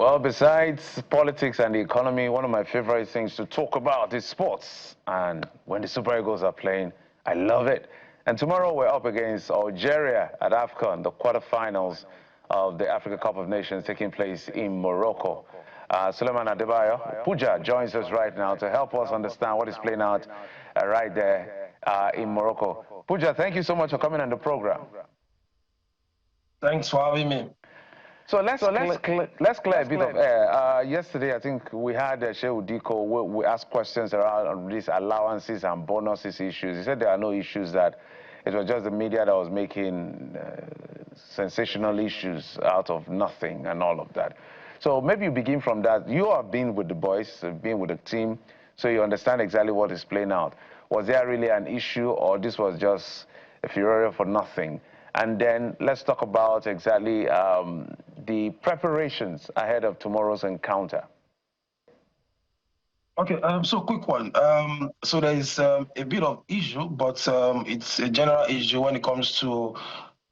Well, besides politics and the economy, one of my favorite things to talk about is sports. And when the Super Eagles are playing, I love it. And tomorrow we're up against Algeria at AFCON, the quarterfinals of the Africa Cup of Nations taking place in Morocco. Suleiman Adebayo, Pooja joins us right now to help us understand what is playing out right there in Morocco. Pooja, thank you so much for coming on the program. Thanks for having me. So let's clear a bit of air. Yesterday, I think we had Shehu Diko. We asked questions around these allowances and bonuses issues. He said there are no issues, that it was just the media that was making sensational issues out of nothing and all of that. So maybe you begin from that. You have been with the boys, been with the team, so you understand exactly what is playing out. Was there really an issue, or this was just a furore for nothing? And then let's talk about exactly the preparations ahead of tomorrow's encounter. Okay, so quick one. So there is a bit of issue, but it's a general issue when it comes to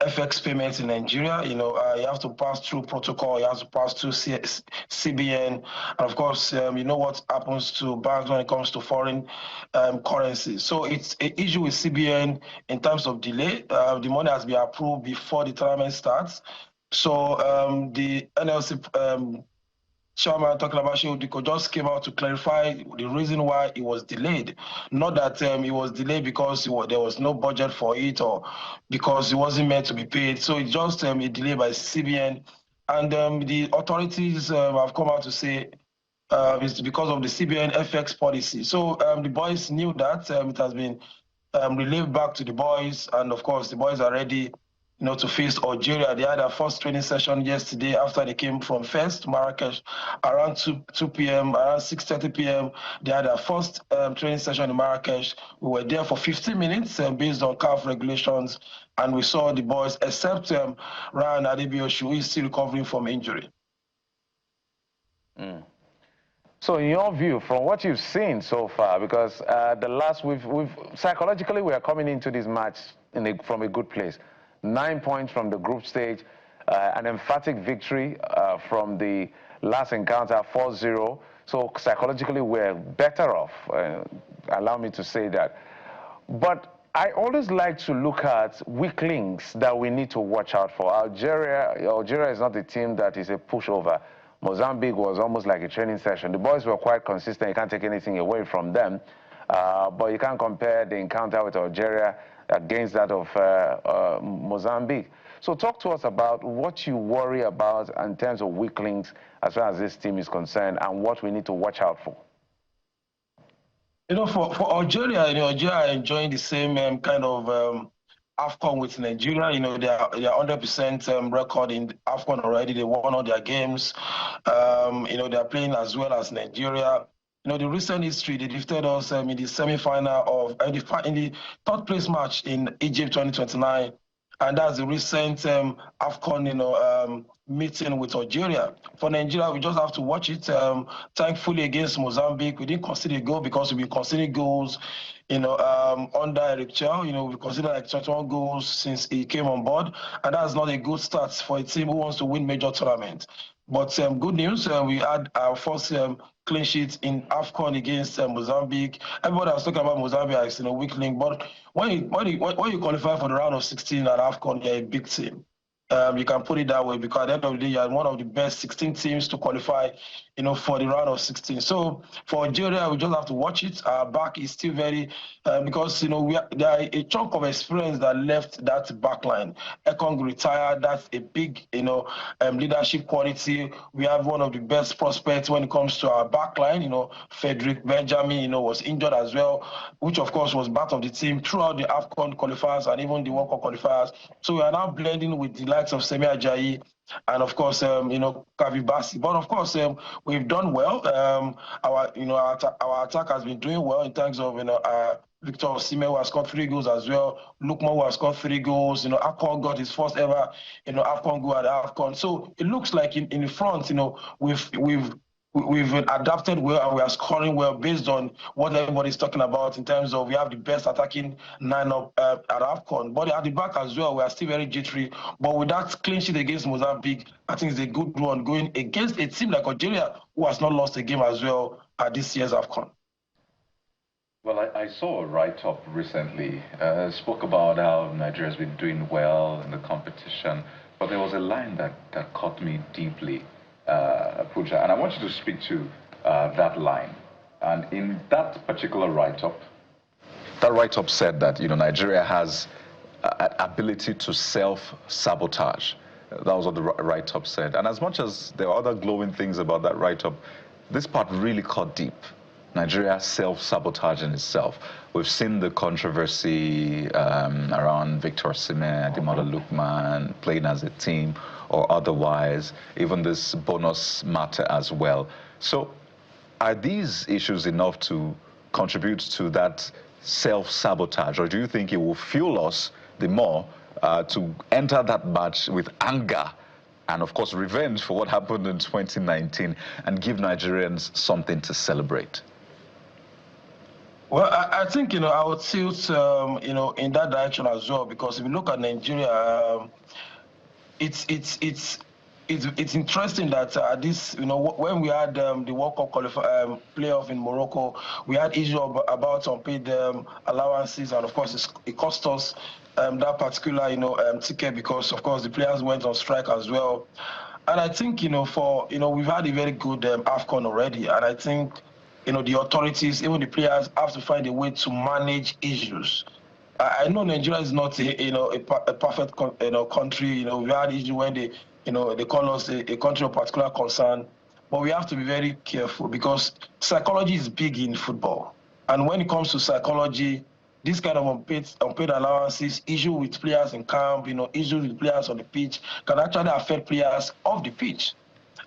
FX payments in Nigeria. You know, you have to pass through protocol, you have to pass through CBN, and of course, you know what happens to banks when it comes to foreign currency. So it's an issue with CBN in terms of delay. The money has been approved before the tournament starts. So the NLC chairman talking about Shehu Diko just came out to clarify the reason why it was delayed. Not that it was delayed because there was no budget for it or because it wasn't meant to be paid. So it's just a delay by CBN. And the authorities have come out to say it's because of the CBN FX policy. So the boys knew that. It has been relayed back to the boys. And of course, the boys are ready, you know, to face Algeria. They had their first training session yesterday after they came from Fes to Marrakesh around 2 p.m., around 6:30 p.m. They had their first training session in Marrakesh. We were there for 15 minutes based on CAF regulations, and we saw the boys, except Ryan Adebiyoshi, who is still recovering from injury. So in your view, from what you've seen so far, because we've psychologically, we are coming into this match from a good place. 9 points from the group stage, an emphatic victory from the last encounter, 4-0. So psychologically, we're better off, allow me to say that. But I always like to look at weak links that we need to watch out for. Algeria is not a team that is a pushover. Mozambique was almost like a training session. The boys were quite consistent. You can't take anything away from them. But you can't compare the encounter with Algeria against that of Mozambique. So talk to us about what you worry about in terms of weak links as far as this team is concerned and what we need to watch out for. You know, for Algeria, Algeria are enjoying the same kind of AFCON with Nigeria. You know, they are 100% record in AFCON already. They won all their games. You know, they are playing as well as Nigeria. You know, the recent history, they defeated us in the semi-final in the third place match in Egypt 2029. And that's the recent AFCON, you know, meeting with Algeria. For Nigeria, we just have to watch it. Thankfully, against Mozambique, we didn't concede a goal because we've been conceding goals, you know, under Eric Chow. You know, we considered like 21 goals since he came on board. And that's not a good start for a team who wants to win major tournaments. But good news, we had our first clean sheet in AFCON against Mozambique. Everybody was talking about Mozambique as, you know, weak link. But when you qualify for the round of 16 at AFCON, you're a big team. You can put it that way, because at the end of the day, you're one of the best 16 teams to qualify, you know, for the round of 16. So for Algeria, we just have to watch it. Our back is still very, because, you know, there are a chunk of experience that left that back line. Ekong retired. That's a big, you know, leadership quality. We have one of the best prospects when it comes to our back line. You know, Frederick Benjamin, you know, was injured as well, which of course was part of the team throughout the AFCON qualifiers and even the World Cup qualifiers. So we are now blending with the likes of Semi Ajayi and of course, you know, Kavi Bassi. But of course, we've done well. Our attack has been doing well in terms of, you know, Victor Osimhen, who has scored 3 goals as well. Lukman, who has scored 3 goals. You know, AFCON got his first ever, you know, AFCON goal at AFCON. So it looks like in the front, you know, we've we've adapted well and we are scoring well based on what everybody's talking about in terms of we have the best attacking lineup at AFCON. But at the back as well, we are still very jittery. But with that clean sheet against Mozambique, I think it's a good one going against a team like Algeria, who has not lost a game as well at this year's AFCON. Well, I saw a write-up recently, spoke about how Nigeria's been doing well in the competition, but there was a line that caught me deeply, Pooja, and I want you to speak to that line. And in that particular write-up, that write-up said that, Nigeria has an ability to self-sabotage. That was what the write-up said. And as much as there are other glowing things about that write-up, this part really caught deep. Nigeria self-sabotaging itself. We've seen the controversy around Victor Osimhen, Ademola Lookman, playing as a team or otherwise, even this bonus matter as well. So are these issues enough to contribute to that self-sabotage, or do you think it will fuel us the more to enter that match with anger and, of course, revenge for what happened in 2019 and give Nigerians something to celebrate? Well, I think, I would tilt, in that direction as well, because if you look at Nigeria, it's interesting that this, when we had the World Cup playoff in Morocco, we had issue about unpaid allowances, and of course, it cost us that particular, ticket because, of course, the players went on strike as well. And I think, we've had a very good AFCON already, and I think, the authorities, even the players, have to find a way to manage issues. I know Nigeria is not a perfect country. We had issues when they call us a country of particular concern, but we have to be very careful because psychology is big in football. And when it comes to psychology, this kind of unpaid allowances, issue with players in camp, issues with players on the pitch can actually affect players off the pitch.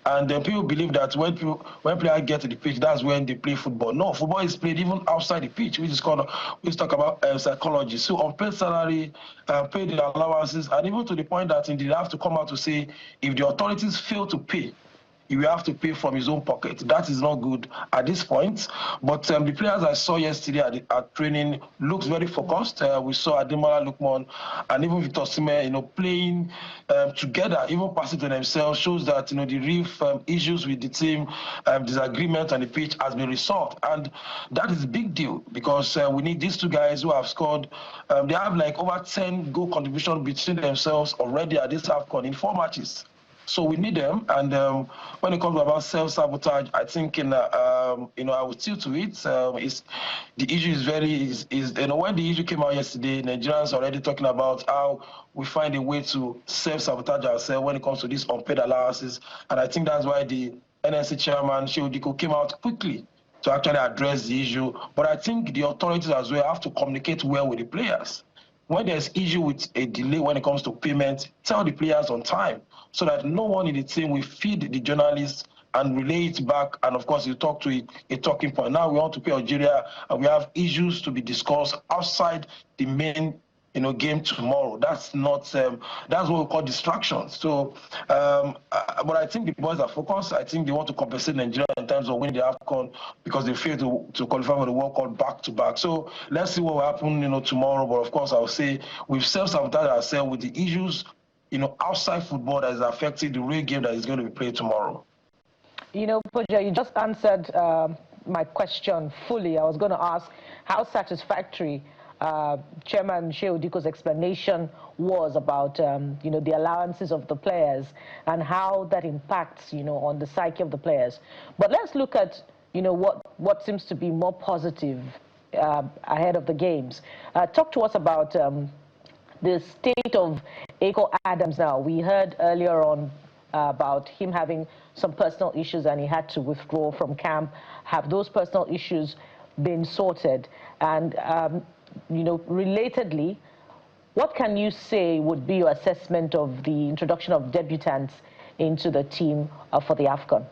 And then people believe that when players get to the pitch, that's when they play football. No, football is played even outside the pitch, which is called, we talk about psychology. So unpaid salary, paid allowances, and even to the point that indeed they have to come out to say if the authorities fail to pay, he will have to pay from his own pocket. That is not good at this point. But the players I saw yesterday at training looks very focused. We saw Ademola Lookman and even Victor Osimhen, playing together, even passing to themselves, shows that the real issues with the team, disagreement on the pitch has been resolved, and that is a big deal because we need these two guys who have scored. They have like over 10 goal contribution between themselves already at this AFCON in 4 matches. So we need them, and when it comes about self-sabotage, I think I would still to it. The issue is when the issue came out yesterday, Nigerians already talking about how we find a way to self-sabotage ourselves when it comes to these unpaid allowances, and I think that's why the NSC chairman Shehu Diko came out quickly to actually address the issue. But I think the authorities as well have to communicate well with the players. When there's issue with a delay when it comes to payment, tell the players on time so that no one in the team will feed the journalists and relay it back. And of course, you talk to a talking point. Now we want to pay Algeria, and we have issues to be discussed outside the main game tomorrow. That's not that's what we call distractions. So but I think the boys are focused. I think they want to compensate Nigeria in terms of winning the AFCON because they failed to qualify for the World Cup back to back. So let's see what will happen tomorrow. But of course, I would say we've self-sabotaged ourselves with the issues outside football that is affecting the real game that is going to be played tomorrow. Pooja, you just answered my question fully. I was going to ask how satisfactory Chairman Shehu Diko's explanation was about, the allowances of the players and how that impacts, on the psyche of the players. But let's look at, what seems to be more positive ahead of the games. Talk to us about the state of Echo Adams now. We heard earlier on about him having some personal issues and he had to withdraw from camp. Have those personal issues been sorted? And relatedly, what can you say would be your assessment of the introduction of debutants into the team for the AFCON?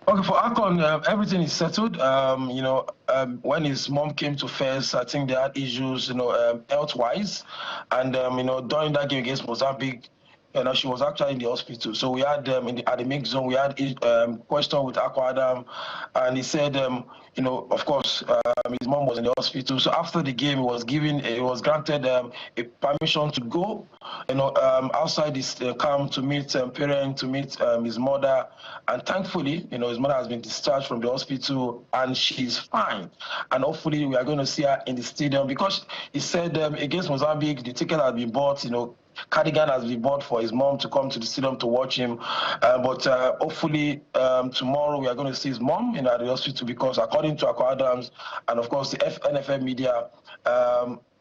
Okay, for AFCON, everything is settled. When his mom came to first, I think they had issues, health-wise. And, during that game against Mozambique, she was actually in the hospital. So we had at the mix zone, we had question with Akwa Adam, and he said, of course, his mom was in the hospital. So after the game, he was granted a permission to go, outside this camp to meet parents, to meet his mother, and thankfully, his mother has been discharged from the hospital and she's fine. And hopefully, we are going to see her in the stadium because he said against Mozambique, the ticket has been bought, cardigan has been bought for his mom to come to the stadium to watch him. But hopefully tomorrow we are going to see his mom at the hospital because according to Akwa Adams and of course the NFL media,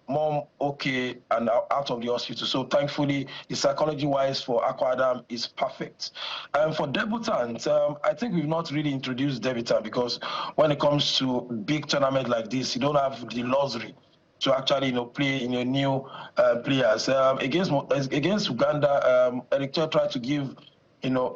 mom okay and out of the hospital. So thankfully, the psychology-wise for Akwa Adam is perfect. For debutant, I think we've not really introduced debutant because when it comes to big tournament like this, you don't have the luxury to actually, play in your new players. Against Uganda, Eric Choi tried to give,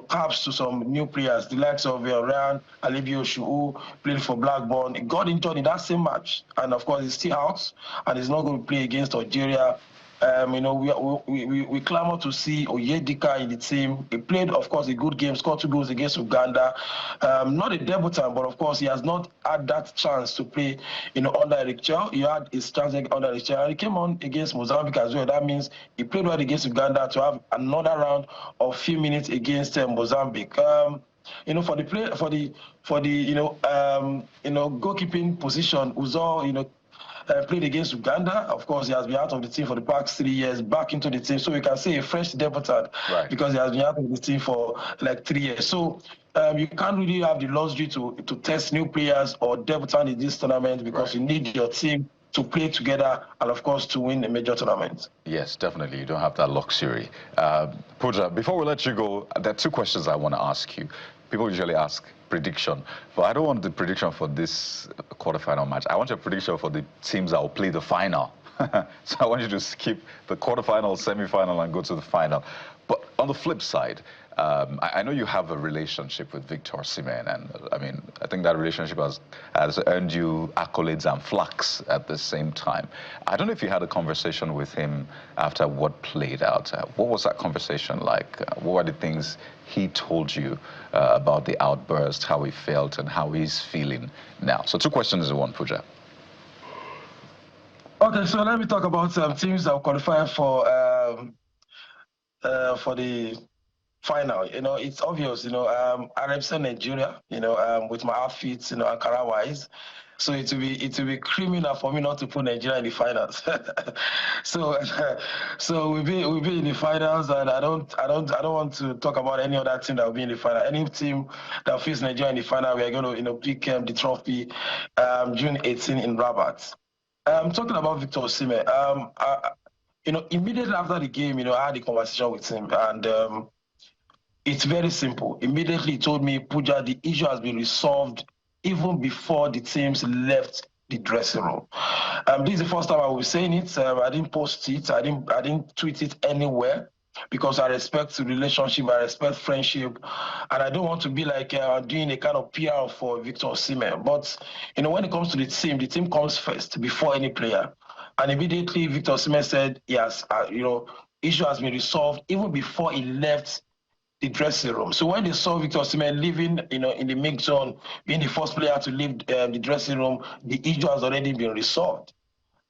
caps to some new players, the likes of Ryan Alibio Shu, played for Blackburn. He got injured in that same match, and of course he's still out, and he's not going to play against Algeria. We clamor to see Oyedika in the team. He played, of course, a good game, scored 2 goals against Uganda. Not a debutant, but of course, he has not had that chance to play, under Eric Choi. He had his chance under Eric Choi. He came on against Mozambique as well. That means he played well against Uganda to have another round of few minutes against Mozambique. For the goalkeeping position, Uzo, played against Uganda. Of course, he has been out of the team for the past 3 years, back into the team. So we can say a fresh debutant because he has been out of the team for like 3 years. So you can't really have the luxury to test new players or debutant in this tournament because you need your team to play together and, of course, to win a major tournament. Yes, definitely. You don't have that luxury. Pooja, before we let you go, there are 2 questions I want to ask you. People usually ask prediction, but I don't want the prediction for this quarterfinal match. I want your prediction for the teams that will play the final. So I want you to skip the quarterfinal, semi-final, and go to the final. But on the flip side, I know you have a relationship with Victor Osimhen, and I mean, I think that relationship has earned you accolades and flags at the same time. I don't know if you had a conversation with him after what played out. What was that conversation like? What were the things he told you about the outburst, how he felt, and how he's feeling now? So 2 questions in one, Pooja. Okay, so let me talk about teams that will qualify for the final. It's obvious. I represent Nigeria. With my outfits, Ankara-wise. So it will be criminal for me not to put Nigeria in the finals. so we'll be in the finals, and I don't want to talk about any other team that will be in the final. Any team that faces Nigeria in the final, we are going to pick the trophy June 18 in Rabat. Talking about Victor Osimhen, immediately after the game, I had a conversation with him, and it's very simple. Immediately he told me, Pooja, the issue has been resolved even before the teams left the dressing room. This is the first time I will be saying it. I didn't post it. I didn't tweet it anywhere because I respect the relationship. I respect friendship, and I don't want to be like doing a kind of PR for Victor Osimhen. But when it comes to the team comes first before any player. And immediately Victor Osimhen said, yes, issue has been resolved even before he left the dressing room. So when they saw Victor Osimhen leaving, in the mix zone, being the first player to leave the dressing room, the issue has already been resolved.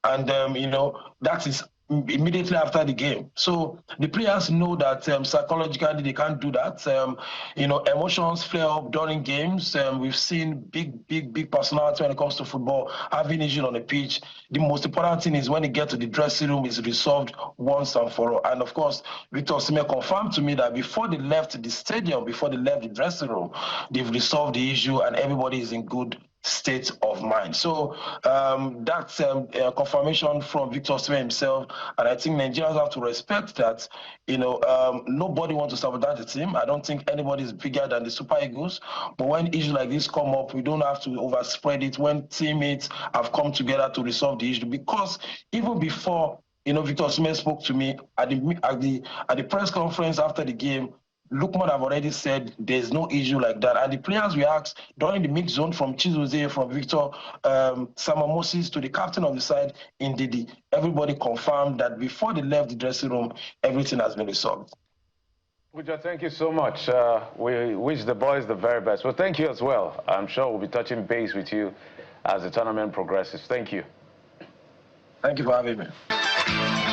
And, that is immediately after the game. So the players know that psychologically they can't do that. Emotions flare up during games. We've seen big personality when it comes to football having issues on the pitch. The most important thing is when you get to the dressing room, it's resolved once and for all. And of course, Victor Osimhen confirmed to me that before they left the stadium, before they left the dressing room, they've resolved the issue and everybody is in good state of mind. So that's confirmation from Victor Osimhen himself, and I think Nigerians have to respect that. Nobody wants to sabotage the team. I don't think anybody is bigger than the Super Eagles. But when issues like this come up, we don't have to overspread it. When teammates have come together to resolve the issue, because even before Victor Osimhen spoke to me at the press conference after the game, Lukman have already said there's no issue like that. And the players we asked during the mix zone, from Chizoze, from Victor, Samuel Moses to the captain of the side, Ndidi, everybody confirmed that before they left the dressing room, everything has been resolved. Pooja, thank you so much. We wish the boys the very best. Well, thank you as well. I'm sure we'll be touching base with you as the tournament progresses. Thank you. Thank you for having me.